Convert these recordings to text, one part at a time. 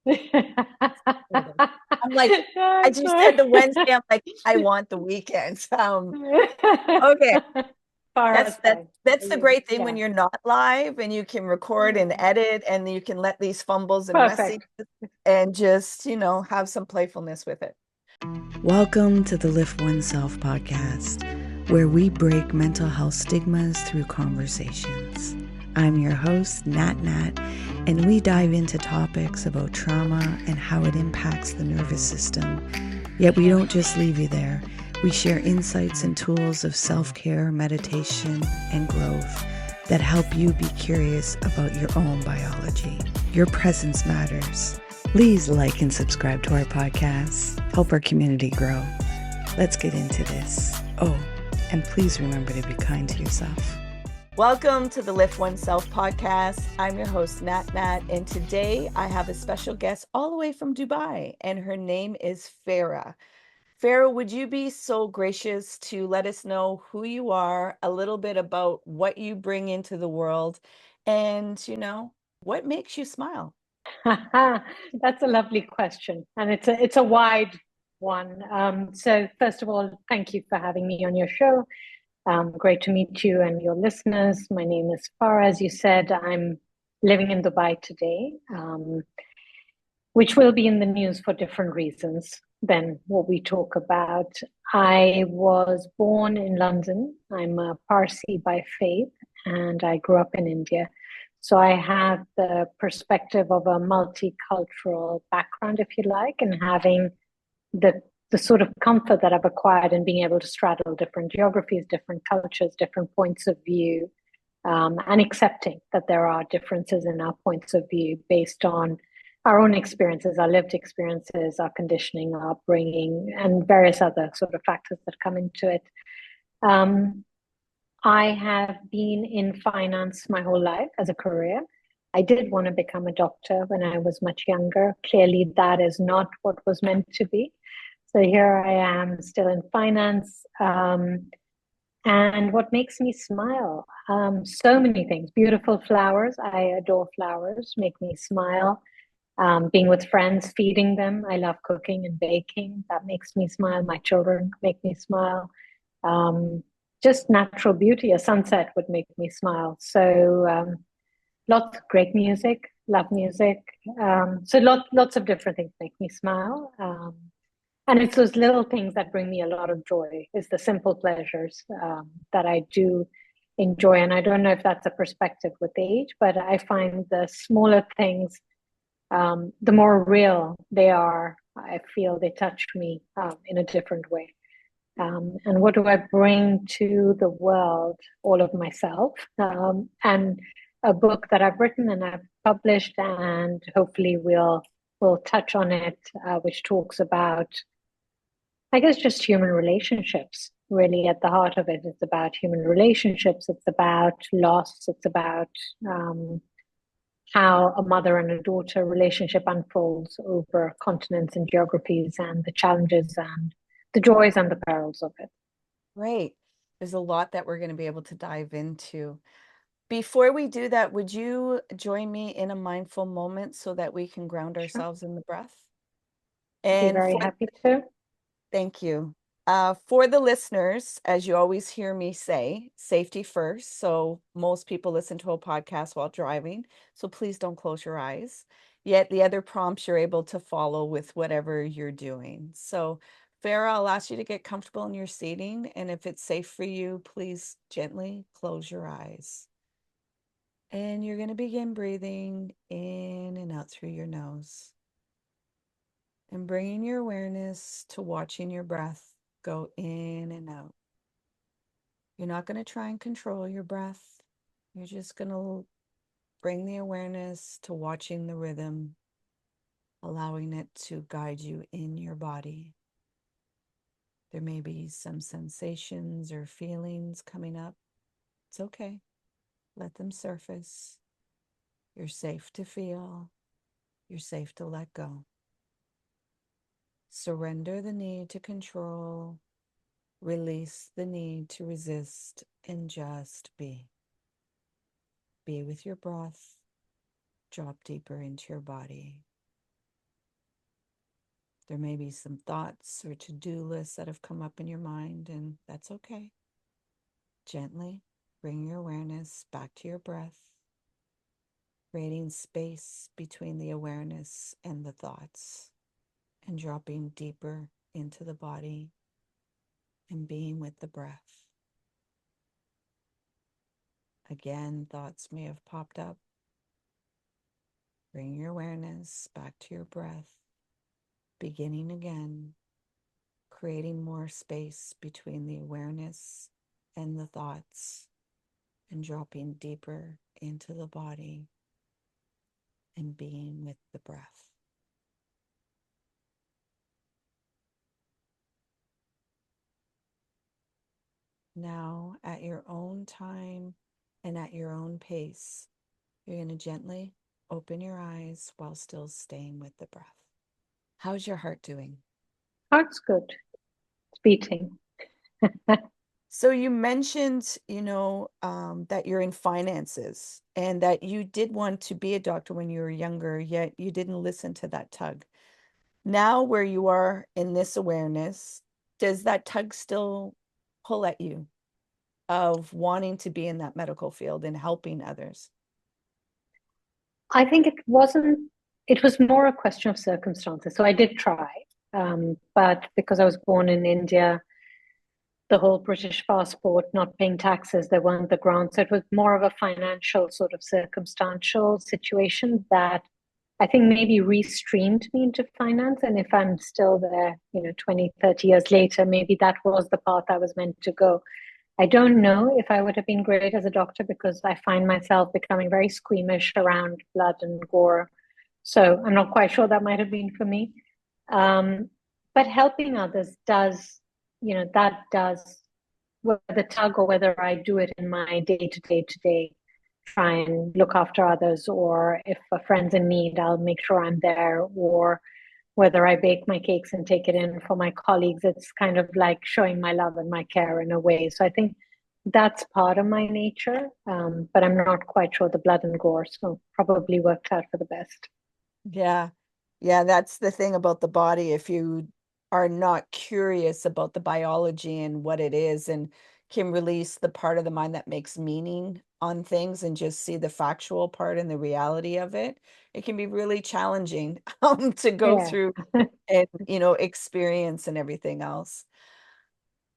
I'm like, I just said the Wednesday. I'm like, I want the weekends. Okay. Farah That's the great thing when yeah, you're not live and you can record and yeah, edit and you can let these fumbles and messy perfect. and just, have some playfulness with it. Welcome to the Lift Oneself podcast, where we break mental health stigmas through conversations. I'm your host, Nat Nat, and we dive into topics about trauma and how it impacts the nervous system. Yet we don't just leave you there. We share insights and tools of self-care, meditation, and growth that help you be curious about your own biology. Your presence matters. Please like and subscribe to our podcast. Help our community grow. Let's get into this. Oh, and please remember to be kind to yourself. Welcome to the Lift Oneself podcast. I'm your host, Nat Nat, and today I have a special guest all the way from Dubai, and her name is Farah. Farah, would you be so gracious to let us know who you are, a little bit about what you bring into the world, and, what makes you smile? That's a lovely question, and it's a wide one. So first of all, thank you for having me on your show. Great to meet you and your listeners. My name is Farah. As you said, I'm living in Dubai today, which will be in the news for different reasons than what we talk about. I was born in London. I'm a Parsi by faith, and I grew up in India. So I have the perspective of a multicultural background, if you like, and having the sort of comfort that I've acquired in being able to straddle different geographies, different cultures, different points of view, and accepting that there are differences in our points of view based on our own experiences, our lived experiences, our conditioning, our upbringing, and various other sort of factors that come into it. Um, I have been in finance my whole life as a career. I did want to become a doctor when I was much younger. Clearly, that is not what was meant to be. So here I am, still in finance. And what makes me smile? So many things. Beautiful flowers. I adore flowers, make me smile. Being with friends, feeding them. I love cooking and baking. That makes me smile. My children make me smile. Um, just natural beauty. A sunset would make me smile. So lots of great music. Love music. So lots of different things make me smile. And it's those little things that bring me a lot of joy. It's the simple pleasures that I do enjoy. And I don't know if that's a perspective with age, but I find the smaller things, the more real they are. I feel they touch me in a different way. And what do I bring to the world? All of myself, and a book that I've written and I've published, and hopefully we'll touch on it, which talks about, I guess, just human relationships. Really, at the heart of it, it's about human relationships. It's about loss. It's about how a mother and a daughter relationship unfolds over continents and geographies, and the challenges and the joys and the perils of it. Great. There's a lot that we're going to be able to dive into. Before we do that, would you join me in a mindful moment so that we can ground Sure. ourselves in the breath? Be And very happy to. thank you. For the listeners, as you always hear me say, safety first. So most people listen to a podcast while driving. So please don't close your eyes. Yet the other prompts you're able to follow with whatever you're doing. So Farah, I'll ask you to get comfortable in your seating. And if it's safe for you, please gently close your eyes. And you're going to begin breathing in and out through your nose and bringing your awareness to watching your breath go in and out. You're not going to try and control your breath. You're just going to bring the awareness to watching the rhythm, allowing it to guide you in your body. There may be some sensations or feelings coming up. It's okay. Let them surface. You're safe to feel. You're safe to let go. Surrender the need to control. Release the need to resist and just be. Be with your breath. Drop deeper into your body. There may be some thoughts or to-do lists that have come up in your mind, and that's okay. Gently bring your awareness back to your breath, creating space between the awareness and the thoughts, and dropping deeper into the body and being with the breath. Again, thoughts may have popped up. Bring your awareness back to your breath, beginning again, creating more space between the awareness and the thoughts, and dropping deeper into the body and being with the breath. Now, at your own time and at your own pace, you're going to gently open your eyes while still staying with the breath. How's your heart doing? Heart's good. It's beating. So you mentioned, that you're in finances and that you did want to be a doctor when you were younger, yet you didn't listen to that tug. Now, where you are in this awareness, does that tug still pull at you of wanting to be in that medical field and helping others? I think it was more a question of circumstances. So I did try, but because I was born in India, the whole British passport, not paying taxes, there weren't the grants. So it was more of a financial sort of circumstantial situation that I think maybe restreamed me into finance. And if I'm still there, 20, 30 years later, maybe that was the path I was meant to go. I don't know if I would have been great as a doctor because I find myself becoming very squeamish around blood and gore. So I'm not quite sure that might have been for me. But helping others does, that does, whether tug or whether I do it in my day-to-day, try and look after others, or if a friend's in need, I'll make sure I'm there, or whether I bake my cakes and take it in for my colleagues, it's kind of like showing my love and my care in a way. So I think that's part of my nature, but I'm not quite sure the blood and gore, so probably worked out for the best. Yeah. Yeah, that's the thing about the body. If you are not curious about the biology and what it is, and can release the part of the mind that makes meaning on things and just see the factual part and the reality of it, it can be really challenging to go Yeah. through and, experience and everything else.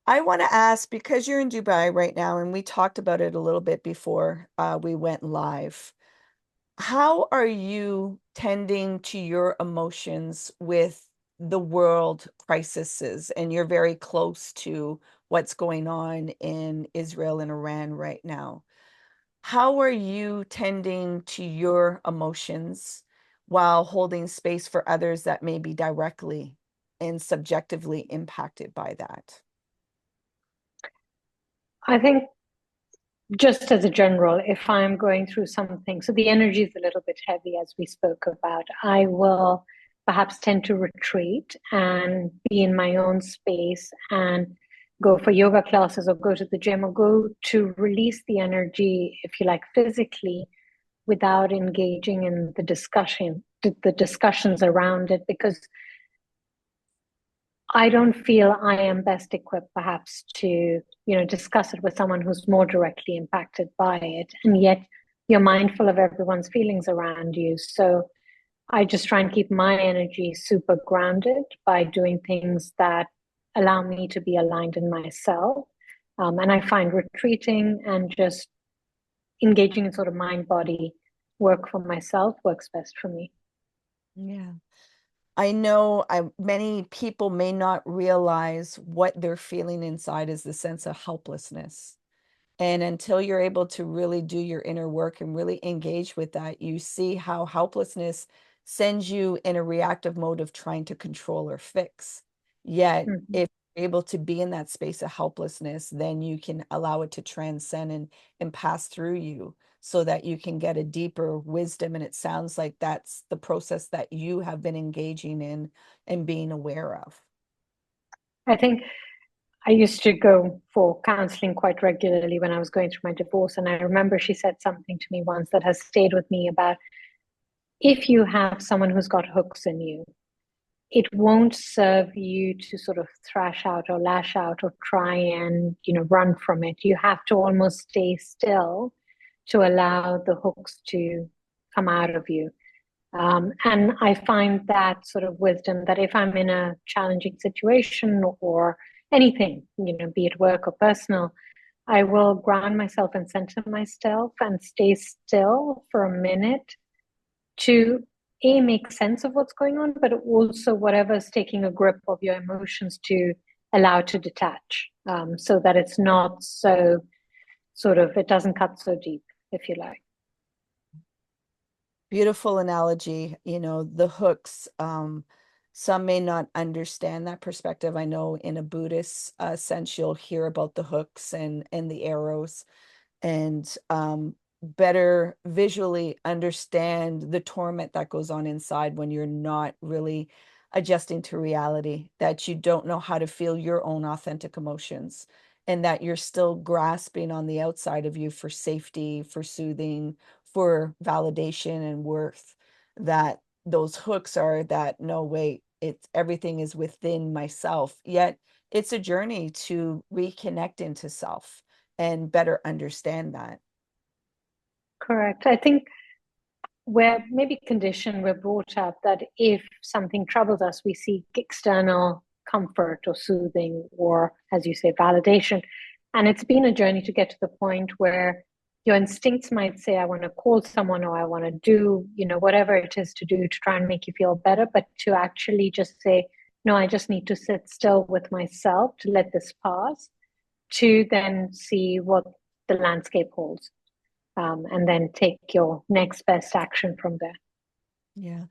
I want to ask, because you're in Dubai right now, and we talked about it a little bit before we went live. How are you tending to your emotions with the world crises? And you're very close to what's going on in Israel and Iran right now. How are you tending to your emotions while holding space for others that may be directly and subjectively impacted by that? I think just as a general, if I'm going through something, so the energy is a little bit heavy, as we spoke about, I will perhaps tend to retreat and be in my own space and go for yoga classes or go to the gym or go to release the energy, if you like, physically without engaging in the discussions around it, because I don't feel I am best equipped perhaps to, discuss it with someone who's more directly impacted by it. And yet you're mindful of everyone's feelings around you. So I just try and keep my energy super grounded by doing things that allow me to be aligned in myself. And I find retreating and just engaging in sort of mind body work for myself works best for me. Yeah. I know many people may not realize what they're feeling inside is the sense of helplessness. And until you're able to really do your inner work and really engage with that, you see how helplessness sends you in a reactive mode of trying to control or fix. Yet, Mm-hmm. if you're able to be in that space of helplessness, then you can allow it to transcend and pass through you so that you can get a deeper wisdom. And it sounds like that's the process that you have been engaging in and being aware of. I think I used to go for counseling quite regularly when I was going through my divorce. And I remember she said something to me once that has stayed with me about if you have someone who's got hooks in you, it won't serve you to sort of thrash out or lash out or try and, run from it. You have to almost stay still to allow the hooks to come out of you. And I find that sort of wisdom that if I'm in a challenging situation or anything, be it work or personal, I will ground myself and center myself and stay still for a minute to make sense of what's going on, but also whatever's taking a grip of your emotions to allow to detach, so that it's not so it doesn't cut so deep, if you like. Beautiful analogy. The hooks. Some may not understand that perspective. I know in a Buddhist sense, you'll hear about the hooks and the arrows, and better visually understand the torment that goes on inside when you're not really adjusting to reality, that you don't know how to feel your own authentic emotions, and that you're still grasping on the outside of you for safety, for soothing, for validation and worth. That those hooks are that, no, wait, it's everything is within myself. Yet it's a journey to reconnect into self and better understand that. Correct. I think we're maybe conditioned, we're brought up that if something troubles us, we seek external comfort or soothing or, as you say, validation. And it's been a journey to get to the point where your instincts might say, I want to call someone or I want to do, whatever it is to do to try and make you feel better, but to actually just say, no, I just need to sit still with myself to let this pass, to then see what the landscape holds. And then take your next best action from there. Yeah.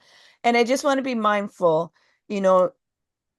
And I just want to be mindful, Farah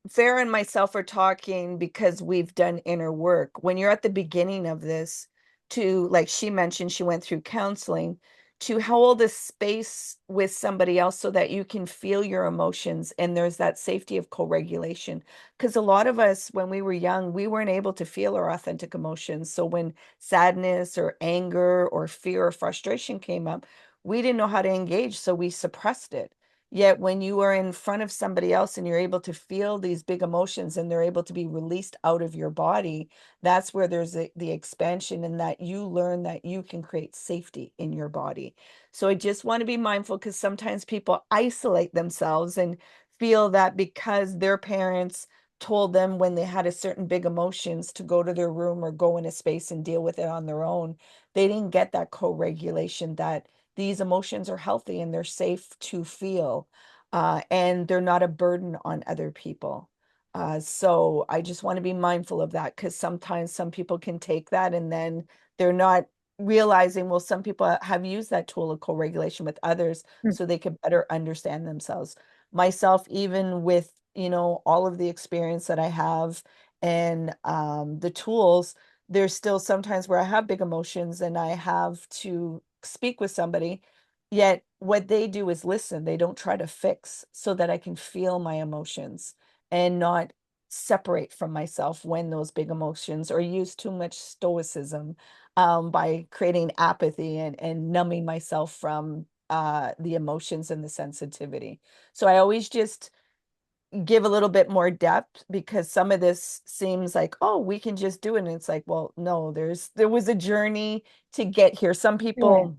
and myself are talking because we've done inner work. When you're at the beginning of this, to, like she mentioned, she went through counseling, to hold a space with somebody else so that you can feel your emotions and there's that safety of co-regulation. Because a lot of us, when we were young, we weren't able to feel our authentic emotions. So when sadness or anger or fear or frustration came up, we didn't know how to engage, so we suppressed it. Yet when you are in front of somebody else and you're able to feel these big emotions and they're able to be released out of your body, that's where there's the expansion, and that you learn that you can create safety in your body. So I just want to be mindful, because sometimes people isolate themselves and feel that because their parents told them when they had a certain big emotions to go to their room or go in a space and deal with it on their own, they didn't get that co-regulation, that these emotions are healthy and they're safe to feel, and they're not a burden on other people. So I just want to be mindful of that, because sometimes some people can take that and then they're not realizing, well, some people have used that tool of co-regulation with others so they can better understand themselves. Myself, even with, all of the experience that I have and the tools, there's still sometimes where I have big emotions and I have to speak with somebody, yet what they do is listen. They don't try to fix, so that I can feel my emotions and not separate from myself when those big emotions, or use too much stoicism by creating apathy and numbing myself from the emotions and the sensitivity. So I always just give a little bit more depth, because some of this seems like, oh, we can just do it. And it's like, well, no, there was a journey to get here. Some Yeah. people,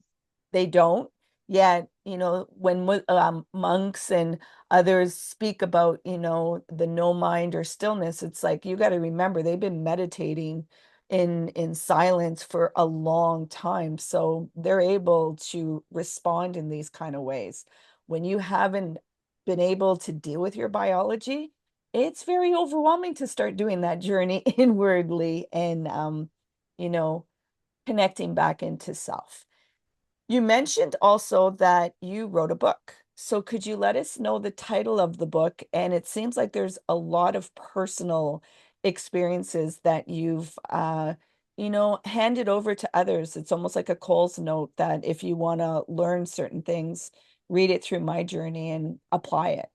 they don't yet, when monks and others speak about, the no mind or stillness, it's like, you got to remember, they've been meditating in silence for a long time. So they're able to respond in these kind of ways. When you haven't been able to deal with your biology, it's very overwhelming to start doing that journey inwardly and, you know, connecting back into self. You mentioned also that you wrote a book. So could you let us know the title of the book? And it seems like there's a lot of personal experiences that you've, handed over to others. It's almost like a Cole's note, that if you want to learn certain things, read it through my journey and apply it.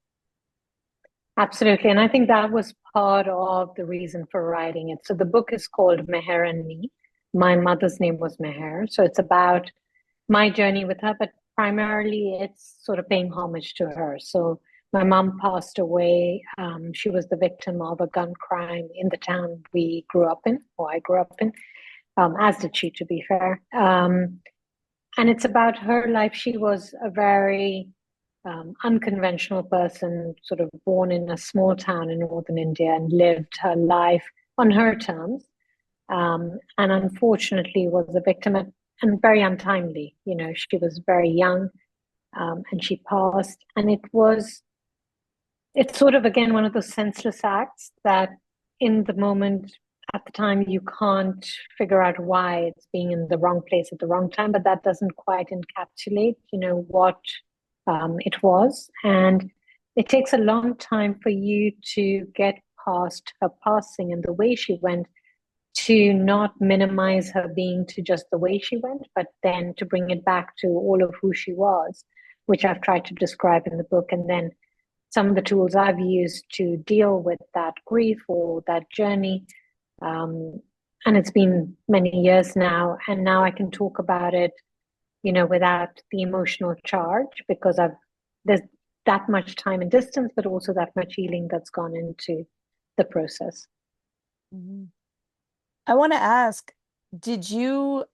Absolutely. And I think that was part of the reason for writing it. So the book is called Meher and Me. My mother's name was Meher. So it's about my journey with her, but primarily it's sort of paying homage to her. So My mom passed away. She was the victim of a gun crime in the town we grew up in, or I grew up in, as did she, to be fair. And it's about her life. She was a very unconventional person, sort of born in a small town in northern India and lived her life on her terms. And unfortunately was a victim and very untimely. You know, she was very young, and she passed. And it's sort of, again, one of those senseless acts that in the moment, at the time, you can't figure out why it's being in the wrong place at the wrong time, but that doesn't quite encapsulate, what it was. And it takes a long time for you to get past her passing and the way she went, to not minimize her being to just the way she went, but then to bring it back to all of who she was, which I've tried to describe in the book. And then some of the tools I've used to deal with that grief or that journey. And it's been many years now, and now I can talk about it, without the emotional charge, because there's that much time and distance, but also that much healing that's gone into the process. Mm-hmm. I want to ask, did you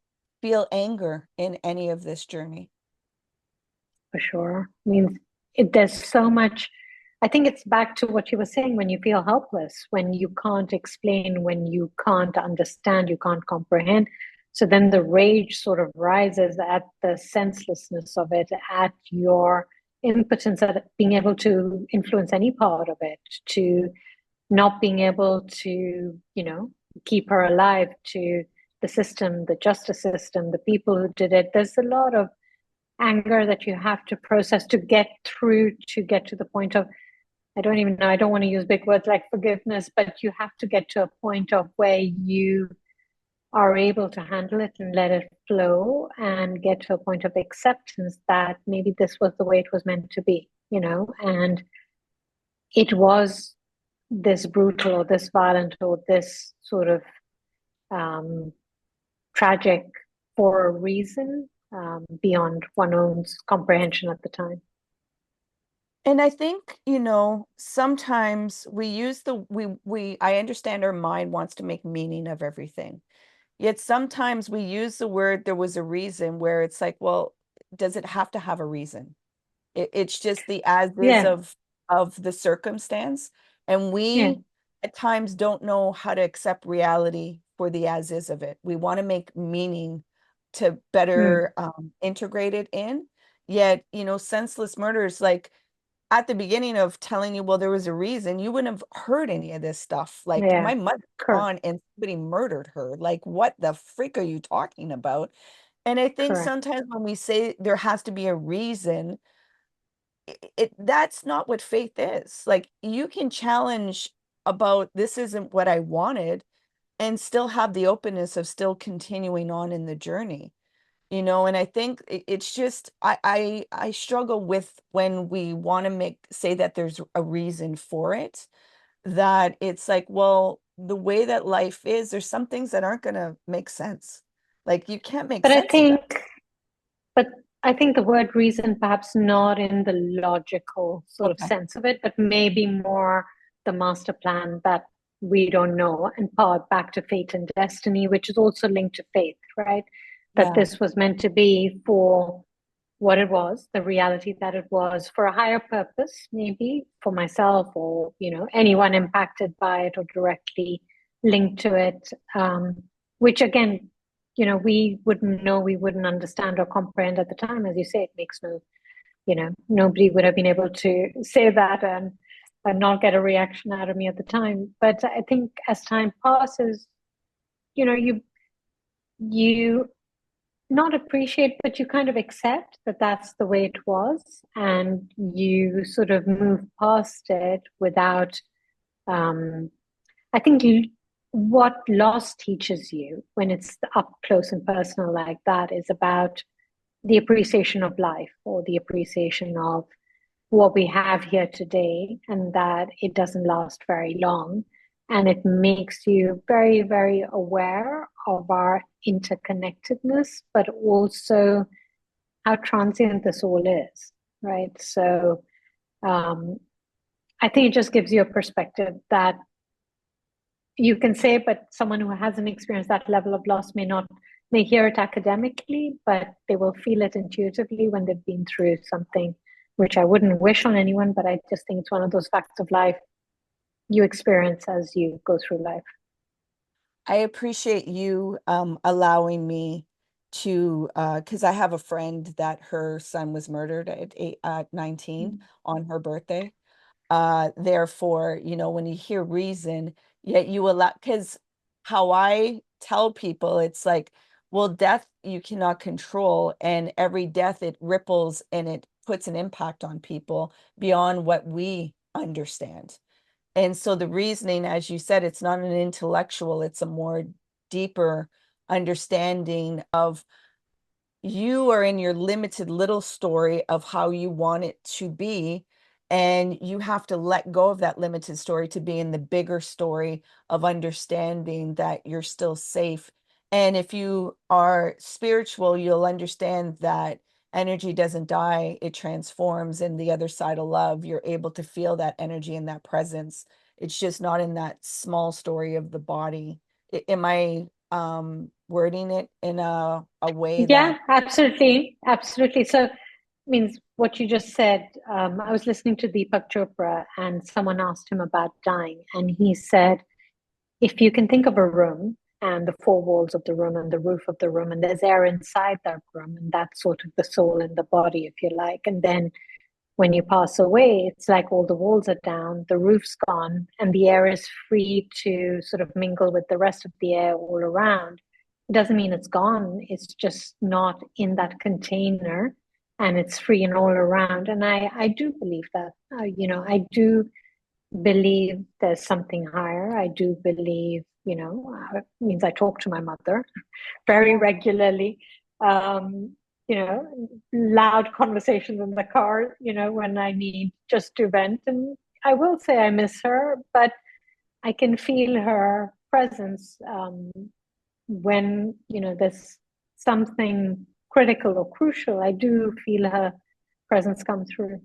feel anger in any of this journey? For sure. I mean, there's so much. I think it's back to what you were saying, when you feel helpless, when you can't explain, when you can't understand, you can't comprehend. So then the rage sort of rises at the senselessness of it, at your impotence at being able to influence any part of it, to not being able to, keep her alive, to the system, the justice system, the people who did it. There's a lot of anger that you have to process to get to the point of, I don't even know, I don't want to use big words like forgiveness, but you have to get to a point of where you are able to handle it and let it flow, and get to a point of acceptance that maybe this was the way it was meant to be, and it was this brutal or this violent or this sort of tragic for a reason, beyond one's own comprehension at the time. And I think, sometimes we use I understand our mind wants to make meaning of everything. Yet sometimes we use the word there was a reason, where it's like, well, does it have to have a reason? It's just the as is Yeah. of the circumstance. And we at times don't know how to accept reality for the as is of it. We want to make meaning to better integrate it in. Yet, senseless murders, like at the beginning of telling you, well, there was a reason, you wouldn't have heard any of this stuff. Like, my mother's gone and somebody murdered her. Like, what the freak are you talking about? And I think sometimes when we say there has to be a reason, that's not what faith is. Like, you can challenge about, this isn't what I wanted, and still have the openness of still continuing on in the journey. And I think it's just, I struggle with when we want to say that there's a reason for it, that it's like, well, the way that life is, there's some things that aren't going to make sense. Like, you can't make But sense of that. but I think the word reason, perhaps not in the logical sort of sense of it, but maybe more the master plan that we don't know, and part back to fate and destiny, which is also linked to faith, right? That this was meant to be for what it was, the reality that it was, for a higher purpose, maybe for myself or, anyone impacted by it or directly linked to it. Which again, we wouldn't know, we wouldn't understand or comprehend at the time. As you say, it makes nobody would have been able to say that and not get a reaction out of me at the time. But I think as time passes, you not appreciate, but you kind of accept that that's the way it was, and you sort of move past it without. I think what loss teaches you when it's up close and personal like that is about the appreciation of life, or the appreciation of what we have here today, and that it doesn't last very long. And it makes you very, very aware of our interconnectedness, but also how transient this all is, right? So Um, I think it just gives you a perspective that you can say, but someone who hasn't experienced that level of loss may hear it academically, but they will feel it intuitively when they've been through something, which I wouldn't wish on anyone, but I just think it's one of those facts of life you experience as you go through life. I appreciate you allowing me to, because I have a friend that her son was murdered at 19 on her birthday. Therefore, when you hear reason, yet you allow, because how I tell people, it's like, well, death you cannot control, and every death it ripples and it puts an impact on people beyond what we understand. And so the reasoning, as you said, it's not an intellectual, it's a more deeper understanding of you are in your limited little story of how you want it to be. And you have to let go of that limited story to be in the bigger story of understanding that you're still safe. And if you are spiritual, you'll understand that energy doesn't die, it transforms. And the other side of love, you're able to feel that energy and that presence. It's just not in that small story of the body. Am I wording it in a way Yeah, that absolutely. Absolutely. So, means what you just said. I was listening to Deepak Chopra, and someone asked him about dying. And he said, if you can think of a room and the four walls of the room and the roof of the room, and there's air inside that room, and that's sort of the soul and the body, if you like. And then when you pass away, it's like all the walls are down, the roof's gone, and the air is free to sort of mingle with the rest of the air all around. It doesn't mean it's gone, it's just not in that container, and it's free and all around. And I do believe that. I do believe there's something higher. I do believe, it means I talk to my mother very yeah. regularly. Loud conversations in the car, when I need just to vent. And I will say I miss her, but I can feel her presence when, there's something critical or crucial. I do feel her presence come through.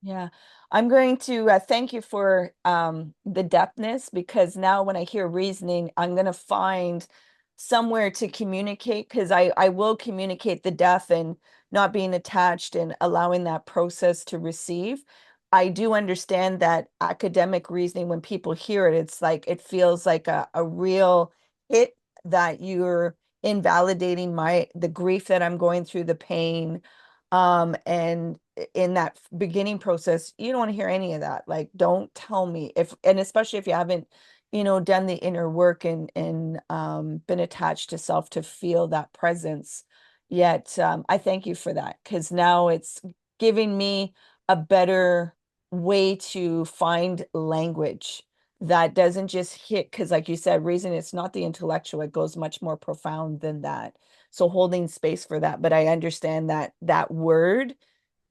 Yeah, I'm going to thank you for the depthness, because now when I hear reasoning, I'm going to find somewhere to communicate, because I will communicate the death and not being attached and allowing that process to receive. I do understand that academic reasoning, when people hear it, it's like it feels like a real hit that you're invalidating the grief that I'm going through, the pain. And in that beginning process, you don't want to hear any of that. Like, don't tell me if, and especially if you haven't, done the inner work and been attached to self to feel that presence yet. I thank you for that, because now it's giving me a better way to find language that doesn't just hit, because like you said, reason, it's not the intellectual, it goes much more profound than that. So holding space for that. But I understand that that word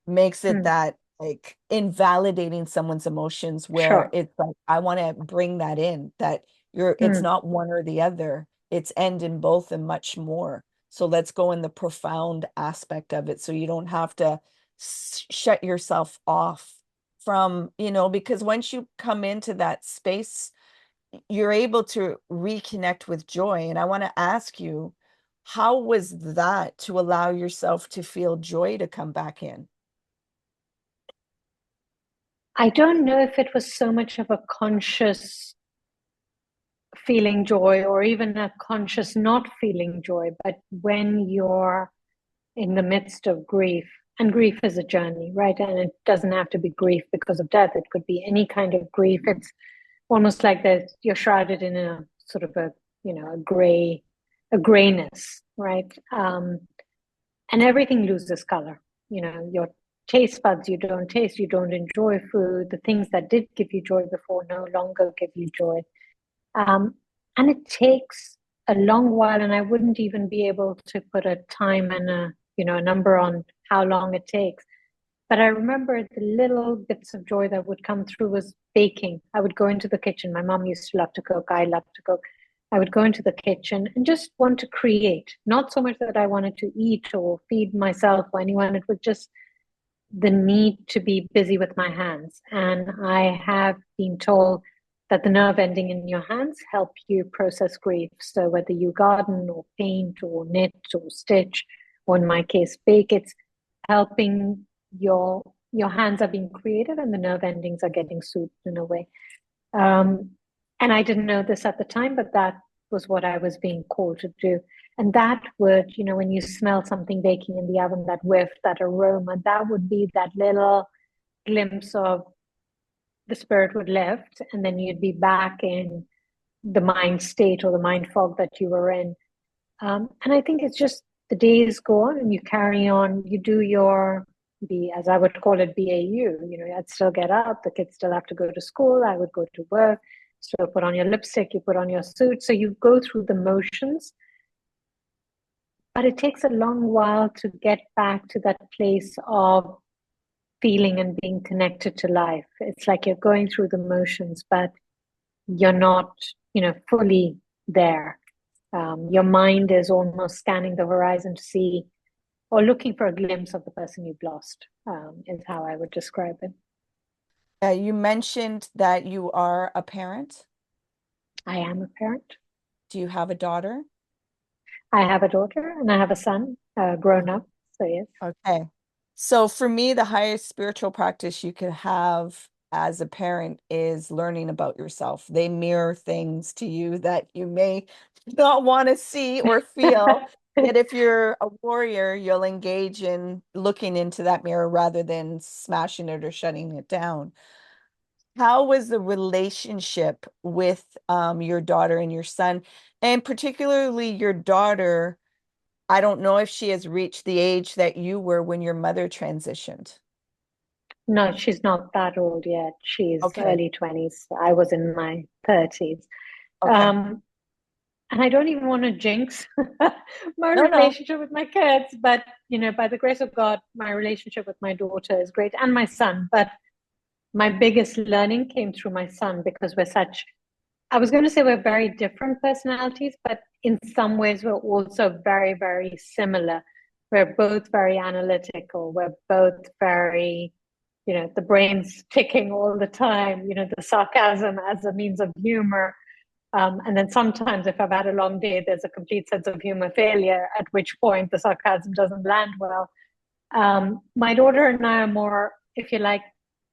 makes it Mm, that like invalidating someone's emotions, where sure. it's like, I want to bring that in, that it's Mm, not one or the other, it's end in both and much more. So let's go in the profound aspect of it, so you don't have to shut yourself off from, because once you come into that space, you're able to reconnect with joy. And I want to ask you, how was that to allow yourself to feel joy to come back in? I don't know if it was so much of a conscious feeling joy or even a conscious not feeling joy, but when you're in the midst of grief, and grief is a journey, right? And it doesn't have to be grief because of death, it could be any kind of grief. It's almost like that you're shrouded in a sort of a grayness, right? And everything loses color. Your taste buds, you don't taste, you don't enjoy food. The things that did give you joy before no longer give you joy. Um, and it takes a long while, and I wouldn't even be able to put a time and a number on how long it takes. But I remember the little bits of joy that would come through was baking. I would go into the kitchen. My mom used to love to cook. I love to cook. I would go into the kitchen and just want to create. Not so much that I wanted to eat or feed myself or anyone. It was just the need to be busy with my hands. And I have been told that the nerve ending in your hands help you process grief. So whether you garden or paint or knit or stitch, or in my case, bake, it's helping your hands are being creative and the nerve endings are getting soothed in a way. Um, and I didn't know this at the time, but that was what I was being called to do. And that would, when you smell something baking in the oven, that whiff, that aroma, that would be that little glimpse of the spirit would lift, and then you'd be back in the mind state or the mind fog that you were in. And I think it's just the days go on and you carry on, you do your as I would call it, BAU. I'd still get up, the kids still have to go to school, I would go to work, still put on your lipstick, you put on your suit. So you go through the motions, but it takes a long while to get back to that place of feeling and being connected to life. It's like you're going through the motions, but you're not, fully there. Your mind is almost scanning the horizon to see or looking for a glimpse of the person you've lost, is how I would describe it. You mentioned that you are a parent. I am a parent. Do you have a daughter? I have a daughter and I have a son, grown up. So, yes. Okay. So for me, the highest spiritual practice you could have as a parent is learning about yourself. They mirror things to you that you may not want to see or feel. Yet if you're a warrior, you'll engage in looking into that mirror rather than smashing it or shutting it down. How was the relationship with your daughter and your son, and particularly your daughter? I don't know if she has reached the age that you were when your mother transitioned. No, she's not that old yet. She's Okay. early 20s. I was in my 30s. Okay. Um, and I don't even want to jinx my No, no. relationship with my kids, but by the grace of God, my relationship with my daughter is great, and my son. But my biggest learning came through my son, because I was going to say we're very different personalities, but in some ways we're also very, very similar. We're both very analytical. We're both very, the brain's ticking all the time, the sarcasm as a means of humor. And then sometimes, if I've had a long day, there's a complete sense of humor failure, at which point the sarcasm doesn't land well. My daughter and I are more, if you like,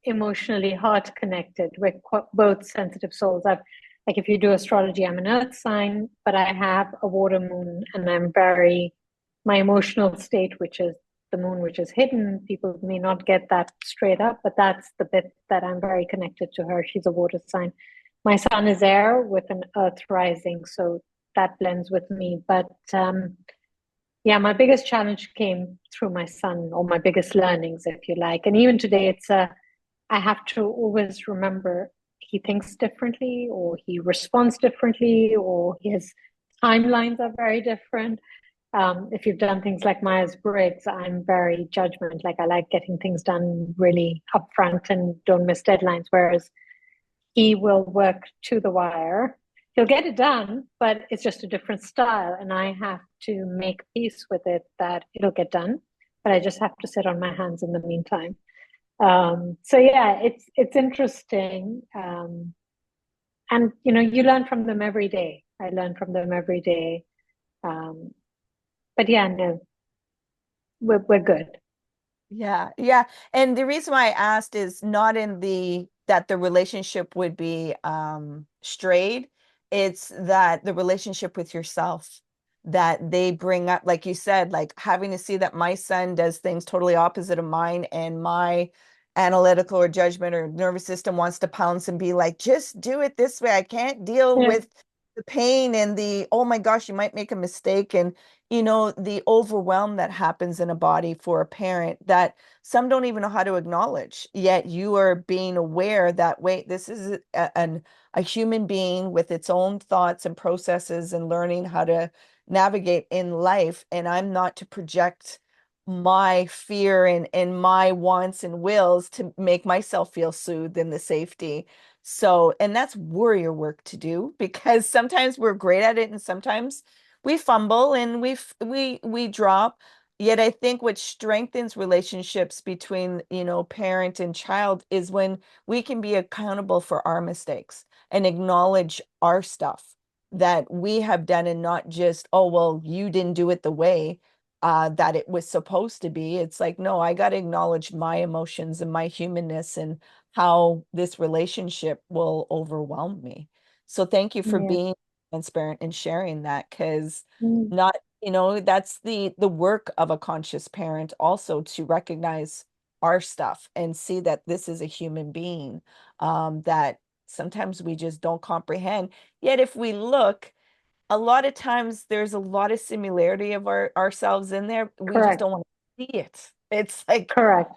emotionally heart connected. We're both sensitive souls. Like, if you do astrology, I'm an earth sign, but I have a water moon, and my emotional state, which is the moon, which is hidden. People may not get that straight up, but that's the bit that I'm very connected to her. She's a water sign. My son is air with an earth rising, so that blends with me. But yeah, my biggest challenge came through my son, or my biggest learnings, if you like. And even today, I have to always remember he thinks differently, or he responds differently, or his timelines are very different. If you've done things like Myers-Briggs, I'm very judgment. Like, I like getting things done really upfront and don't miss deadlines, whereas he will work to the wire. He'll get it done, but it's just a different style. And I have to make peace with it, that it'll get done, but I just have to sit on my hands in the meantime. So yeah, it's interesting. And you learn from them every day. I learn from them every day. But yeah, no, we're good. Yeah, yeah. And the reason why I asked is not in that the relationship would be strayed. It's that the relationship with yourself, that they bring up, like you said, like having to see that my son does things totally opposite of mine, and my analytical or judgment or nervous system wants to pounce and be like, just do it this way. I can't deal Yeah. with the pain and the, oh my gosh, you might make a mistake. And the overwhelm that happens in a body for a parent that some don't even know how to acknowledge. Yet you are being aware that, wait, this is a human being with its own thoughts and processes and learning how to navigate in life. And I'm not to project my fear and my wants and wills to make myself feel soothed in the safety. So, and that's warrior work to do, because sometimes we're great at it and sometimes we fumble and we drop. Yet I think what strengthens relationships between, parent and child is when we can be accountable for our mistakes and acknowledge our stuff that we have done, and not just, oh, well, you didn't do it the way that it was supposed to be. It's like, no, I got to acknowledge my emotions and my humanness and how this relationship will overwhelm me. So thank you for Yeah. being transparent and sharing that, because Mm. not that's the work of a conscious parent, also to recognize our stuff and see that this is a human being, that sometimes we just don't comprehend. Yet if we look, a lot of times there's a lot of similarity of ourselves in there. We just Correct. don't want to see it. It's like, Correct.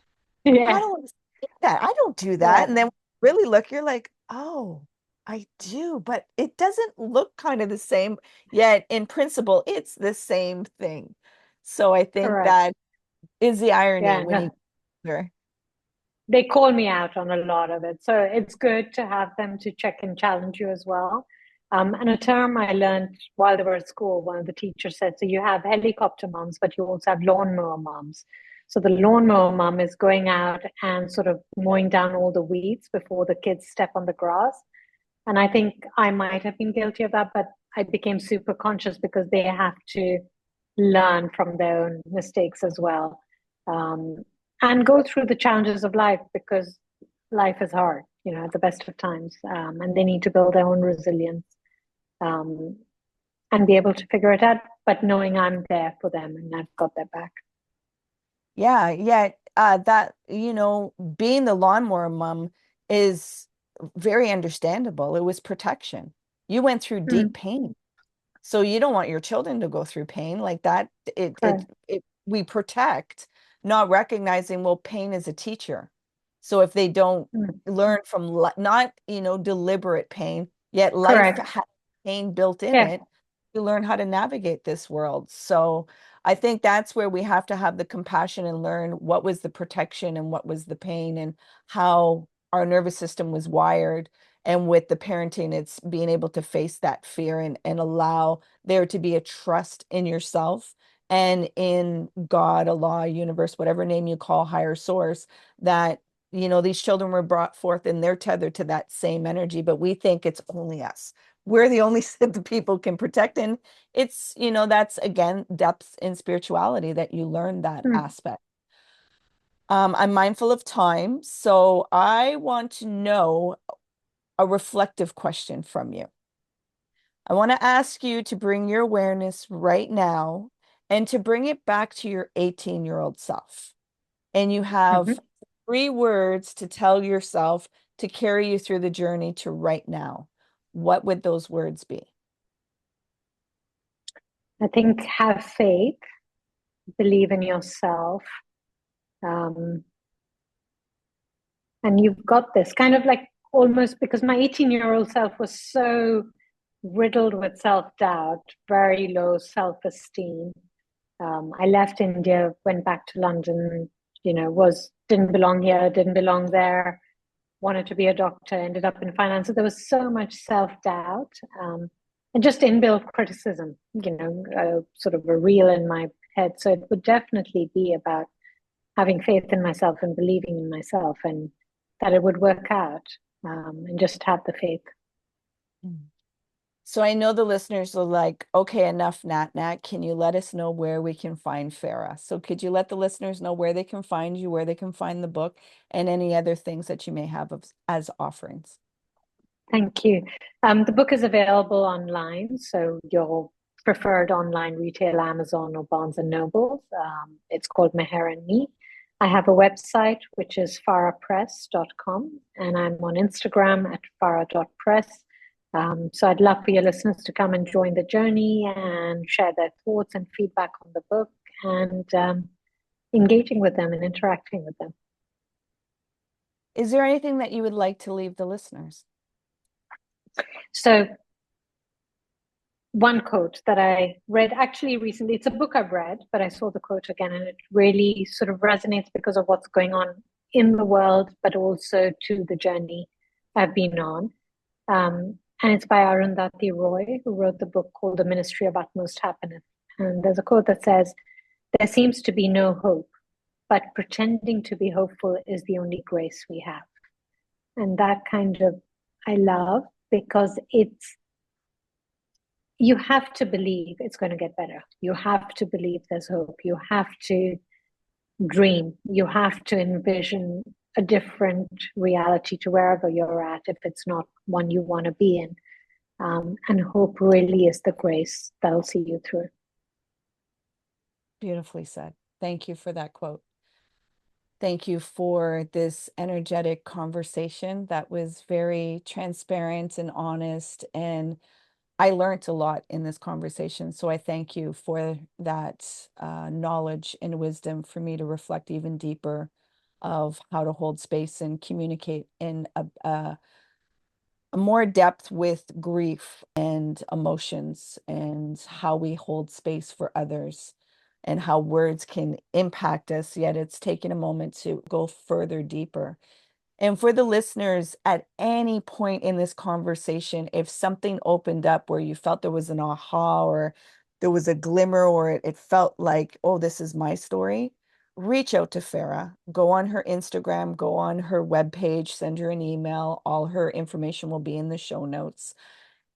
I Yeah. don't want to see that. I don't do that. Yeah. And then really look, you're like, oh, I do, but it doesn't look kind of the same. Yet in principle, it's the same thing. So I think Correct. that is the irony Yeah. when No. you consider. They call me out on a lot of it. So it's good to have them to check and challenge you as well. And a term I learned while they were at school, one of the teachers said, so you have helicopter moms, but you also have lawnmower moms. So the lawnmower mom is going out and sort of mowing down all the weeds before the kids step on the grass. And I think I might have been guilty of that, but I became super conscious because they have to learn from their own mistakes as well. Um, and go through the challenges of life, because life is hard, at the best of times. And they need to build their own resilience, um, and be able to figure it out, but knowing I'm there for them and I've got their back. Yeah, yeah. That, being the lawnmower mom is very understandable. It was protection. You went through deep Mm, pain. So you don't want your children to go through pain like that. correct. We protect, not recognizing, well, pain is a teacher. So if they don't Mm, learn from not, deliberate pain, yet life correct. has pain built in Yeah. it, you learn how to navigate this world. So I think that's where we have to have the compassion and learn what was the protection and what was the pain, and how our nervous system was wired. And with the parenting, it's being able to face that fear, and allow there to be a trust in yourself and in God, Allah, universe, whatever name you call higher source, that, these children were brought forth and they're tethered to that same energy, but we think it's only us. We're the only the people can protect. And it's, that's again, depth in spirituality, that you learn that Mm, aspect. I'm mindful of time, so I want to know a reflective question from you. I want to ask you to bring your awareness right now and to bring it back to your 18-year-old self. And you have mhm. 3 words to tell yourself to carry you through the journey to right now. What would those words be? I think have faith, believe in yourself, um, and you've got this, kind of like, almost, because my 18-year-old self was so riddled with self-doubt, very low self-esteem. I left India, went back to London, was didn't belong here, didn't belong there, wanted to be a doctor, ended up in finance. So there was so much self-doubt, and just inbuilt criticism, sort of a reel in my head. So it would definitely be about having faith in myself and believing in myself, and that it would work out, and just have the faith. Mm. So I know the listeners are like, okay, enough, Nat. Can you let us know where we can find Farah? So could you let the listeners know where they can find you, where they can find the book, and any other things that you may have as offerings? Thank you. The book is available online, so your preferred online retail, Amazon or Barnes and Noble. It's called Meher and Me. I have a website, which is farahpress.com, and I'm on Instagram at farah.press. So I'd love for your listeners to come and join the journey and share their thoughts and feedback on the book, and engaging with them and interacting with them. Is there anything that you would like to leave the listeners? So one quote that I read actually recently, it's a book I've read, but I saw the quote again, and it really sort of resonates because of what's going on in the world, but also to the journey I've been on. And it's by Arundhati Roy, who wrote the book called The Ministry of Utmost Happiness. And there's a quote that says, there seems to be no hope, but pretending to be hopeful is the only grace we have. And that kind of, I love, because you have to believe it's going to get better. You have to believe there's hope. You have to dream. You have to envision a different reality to wherever you're at, if it's not one you want to be in. And hope really is the grace that'll see you through. Beautifully said. Thank you for that quote. Thank you for this energetic conversation that was very transparent and honest. And I learned a lot in this conversation. So I thank you for that knowledge and wisdom for me to reflect even deeper of how to hold space and communicate in a more depth with grief and emotions, and how we hold space for others, and how words can impact us, yet it's taken a moment to go further deeper. And for the listeners, at any point in this conversation, if something opened up where you felt there was an aha, or there was a glimmer, or it felt like, oh, this is my story, reach out to Farah. Go on her Instagram, go on her webpage, send her an email. All her information will be in the show notes.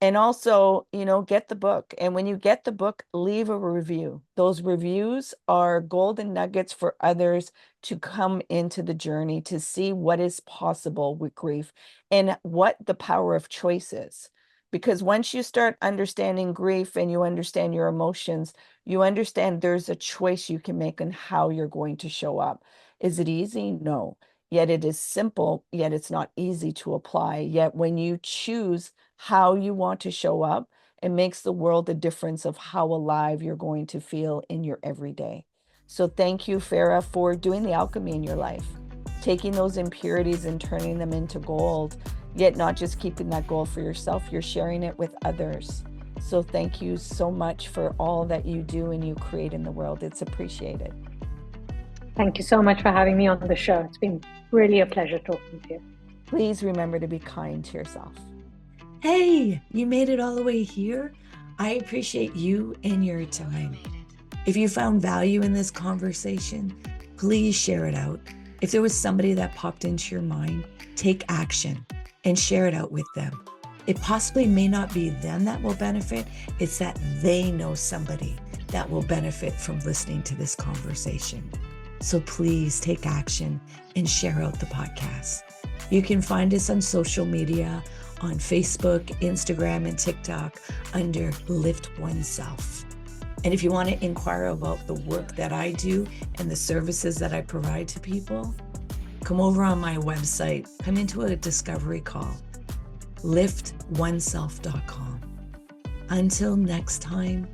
And also, get the book. And when you get the book, leave a review. Those reviews are golden nuggets for others to come into the journey, to see what is possible with grief and what the power of choice is. Because once you start understanding grief and you understand your emotions, you understand there's a choice you can make on how you're going to show up. Is it easy? No. Yet it is simple, yet it's not easy to apply. Yet when you choose how you want to show up, it makes the world a difference of how alive you're going to feel in your everyday. So thank you, Farah, for doing the alchemy in your life, taking those impurities and turning them into gold, yet not just keeping that gold for yourself, you're sharing it with others. So thank you so much for all that you do and you create in the world. It's appreciated. Thank you so much for having me on the show. It's been really a pleasure talking to you. Please remember to be kind to yourself. Hey, you made it all the way here. I appreciate you and your time. If you found value in this conversation, please share it out. If there was somebody that popped into your mind, take action and share it out with them. It possibly may not be them that will benefit. It's that they know somebody that will benefit from listening to this conversation. So please take action and share out the podcast. You can find us on social media, on Facebook, Instagram, and TikTok under LiftOneSelf. And if you want to inquire about the work that I do and the services that I provide to people, come over on my website, come into a discovery call, LiftOneSelf.com. Until next time,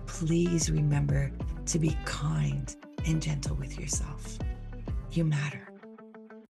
please remember to be kind and gentle with yourself. You matter.